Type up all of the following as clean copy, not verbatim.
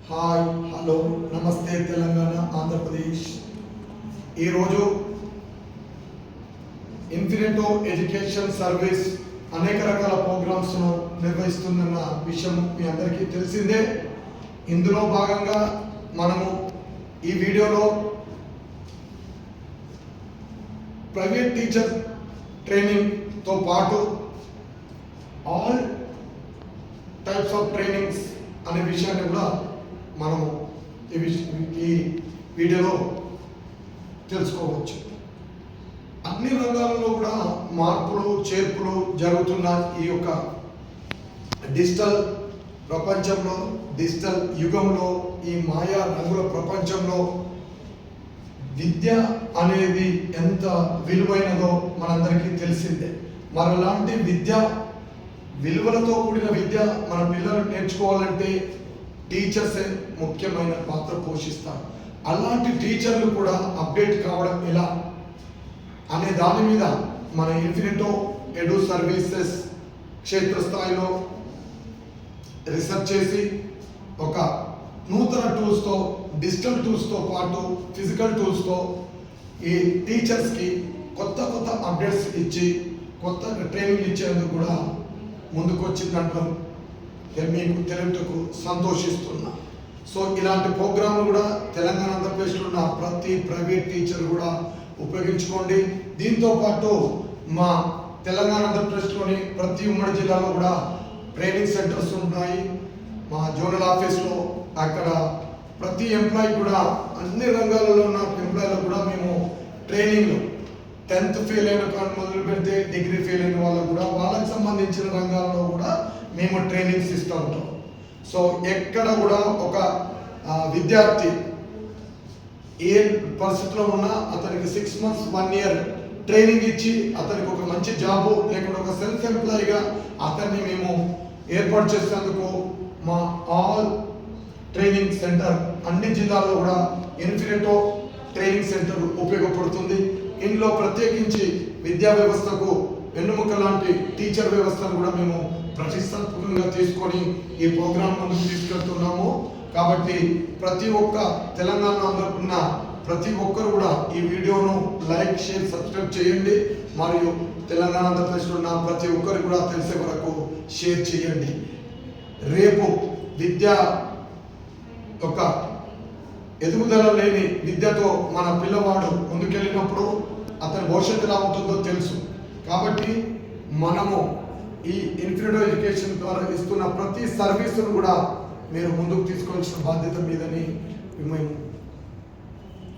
Hi hello నమస్తే తెలంగాణ ఆంధ్రప్రదేశ్. ఈరోజు ఇన్ఫినిటో education service అనేక రకాల ప్రోగ్రామ్స్ను నిర్వహిస్తున్న విషయం మీ అందరికీ తెలిసిందే. ఇందులో భాగంగా మనము ఈ వీడియోలో ప్రైవేట్ టీచర్ ట్రైనింగ్తో పాటు ఆల్ టైప్స్ ఆఫ్ ట్రైనింగ్స్ అనే విషయాన్ని కూడా మనము ఈ వీడియోలో తెలుసుకోవచ్చు. అన్ని రంగాలలో కూడా మార్పులు చేర్పులు జరుగుతున్న ఈ యొక్క డిజిటల్ ప్రపంచంలో, డిజిటల్ యుగంలో, ఈ మాయా రంగుల ప్రపంచంలో విద్య అనేది ఎంత విలువైనదో మనందరికీ తెలిసిందే. మరలాంటి విద్య, విలువలతో కూడిన విద్య మన పిల్లలు నేర్చుకోవాలంటే టీచర్సే ముఖ్యమైన పాత్ర పోషిస్తారు. అలాంటి టీచర్లు కూడా అప్డేట్ కావడం ఎలా అనే దాని మీద మన ఇన్ఫినిటో ఎడు సర్వీసెస్ క్షేత్రస్థాయిలో రీసెర్చ్ చేసి ఒక నూతన టూల్స్తో, డిజిటల్ టూల్స్తో పాటు ఫిజికల్ టూల్స్తో ఈ టీచర్స్కి కొత్త అప్డేట్స్ ఇచ్చి కొత్త ట్రైనింగ్ ఇచ్చేందుకు కూడా ముందుకు వచ్చిందంటే మీకు తెలుగుటకు సంతోషిస్తున్నా. సో ఇలాంటి ప్రోగ్రాంలు కూడా తెలంగాణ ఆంధ్రప్రదేశ్లో ఉన్న ప్రతి ప్రైవేట్ టీచర్ కూడా ఉపయోగించుకోండి. దీంతో పాటు మా తెలంగాణ ఆంధ్రప్రదేశ్లోని ప్రతి ఉమ్మడి జిల్లాలో కూడా ట్రైనింగ్ సెంటర్స్ ఉన్నాయి. మా జోనల్ ఆఫీస్లో అక్కడ ప్రతి ఎంప్లాయీ కూడా అన్ని రంగాలలో ఉన్న ఎంప్లాయీలకు కూడా మేము ట్రైనింగ్లు 10th ఫెయిల్ అయిన కానీ మొదలు పెడితే డిగ్రీ ఫెయిల్ అయిన వాళ్ళకు కూడా వాళ్ళకి సంబంధించిన రంగాల్లో కూడా మేము ట్రైనింగ్స్ ఇస్తూ ఉంటాం. సో ఎక్కడ కూడా ఒక విద్యార్థి ఏ పరిస్థితిలో ఉన్నా అతనికి 6 months 1 year ట్రైనింగ్ ఇచ్చి అతనికి ఒక మంచి జాబు లేకుంటే ఒక సెల్ఫ్ ఎంప్లాయీగా అతన్ని మేము ఏర్పాటు చేసేందుకు మా ఆల్ ట్రైనింగ్ సెంటర్ అన్ని జిల్లాల్లో కూడా ఇన్ఫినిటో ట్రైనింగ్ సెంటర్ ఉపయోగపడుతుంది. ఇందులో ప్రత్యేకించి విద్యా వ్యవస్థకు వెన్నుముక లాంటి టీచర్ వ్యవస్థను కూడా మేము ప్రతిష్టాత్మకంగా తీసుకొని ఈ ప్రోగ్రాం ముందుకు తీసుకెళ్తున్నాము. కాబట్టి ప్రతి ఒక్క తెలంగాణలో ఉన్న ప్రతి ఒక్కరు కూడా ఈ వీడియోను లైక్, షేర్, సబ్స్క్రైబ్ చేయండి. మరియు తెలంగాణ ఆంధ్రప్రదేశ్లో ఉన్న ప్రతి ఒక్కరు కూడా తెలిసే వరకు షేర్ చేయండి. రేపు విద్య ఒక ఎదుగుదల లేని విద్యతో మన పిల్లవాడు ముందుకెళ్ళినప్పుడు అతని భవిష్యత్తు ఎలా ఉంటుందో తెలుసు. కాబట్టి మనము ఈ ఇన్ఫినిటో ఎడ్యుకేషన్ ద్వారా ఇస్తున్న ప్రతి సర్వీసును కూడా మీరు ముందుకు తీసుకోవాల్సిన బాధ్యత మీదని మేము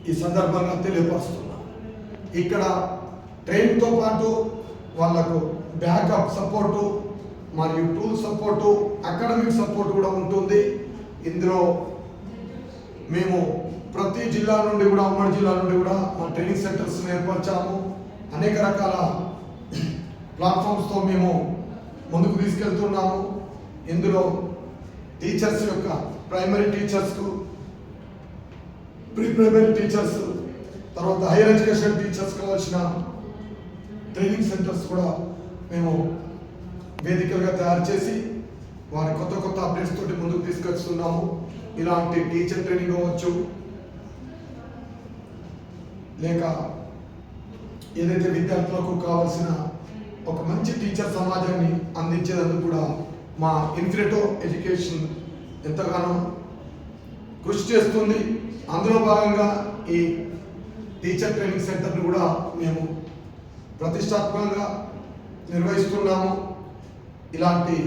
ఈ సందర్భంగా తెలియపరుస్తున్నాం. ఇక్కడ ట్రైన్తో పాటు వాళ్ళకు బ్యాకప్ సపోర్టు మరియు టూల్ సపోర్టు, అకాడమిక్ సపోర్ట్ కూడా ఉంటుంది. ఇందులో మేము ప్రతి జిల్లా నుండి కూడా, ఉమ్మడి జిల్లా నుండి కూడా మా ట్రైనింగ్ సెంటర్స్ ఏర్పరిచాము. అనేక రకాల ప్లాట్ఫామ్స్తో మేము ముందుకు తీసుకెళ్తున్నాము. ఇందులో టీచర్స్ యొక్క ప్రైమరీ టీచర్స్కు, ప్రీ ప్రైమరీ టీచర్స్, తర్వాత హైయర్ ఎడ్యుకేషన్ టీచర్స్ కావాల్సిన ట్రైనింగ్ సెంటర్స్ కూడా మేము వేదికలుగా తయారు చేసి వారి కొత్త అప్డేట్స్ తోటి ముందుకు తీసుకొస్తున్నాము. ఇలాంటి టీచర్ ట్రైనింగ్ అవ్వచ్చు, లేక ఏదైతే విద్యార్థులకు కావాల్సిన ఒక మంచి టీచర్ సమాజాన్ని అందించేందుకు కూడా మా ఇన్ఫినిటో ఎడ్యుకేషన్ ఎంతగానో కృషి చేస్తుంది. అందులో భాగంగా ఈ టీచర్ ట్రైనింగ్ సెంటర్ని కూడా మేము ప్రతిష్టాత్మకంగా నిర్వహిస్తున్నాము. ఇలాంటి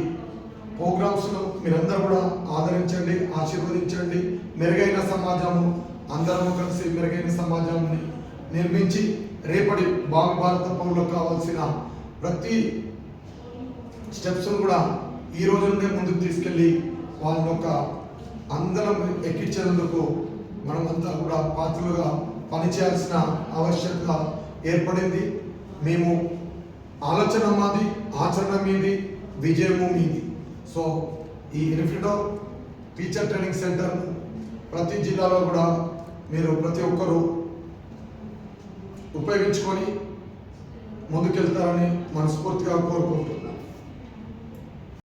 ప్రోగ్రామ్స్ను మీరందరూ కూడా ఆదరించండి, ఆశీర్వదించండి. మెరుగైన సమాజము, అందరం కలిసి మెరుగైన సమాజాన్ని నిర్మించి రేపటి భారత పౌరులకు కావాల్సిన ప్రతి స్టెప్స్ను కూడా ఈ రోజు నుండే ముందుకు తీసుకెళ్ళి వాళ్ళని ఒక అందరం ఎక్కించేందుకు మనమంతా కూడా పాత్రలుగా పనిచేయాల్సిన ఆవశ్యకత ఏర్పడింది. మేము ఆలోచన మాది, ఆచరణ మీది, విజయము మీది. సో ఈ ఇన్ఫినిటో టీచర్ ట్రైనింగ్ సెంటర్ ప్రతి జిల్లాలో కూడా మీరు ప్రతి ఒక్కరూ ఉపయోగించుకొని ముందుకెళ్తారని మనస్ఫూర్తిగా కోరుకుంటున్నాను.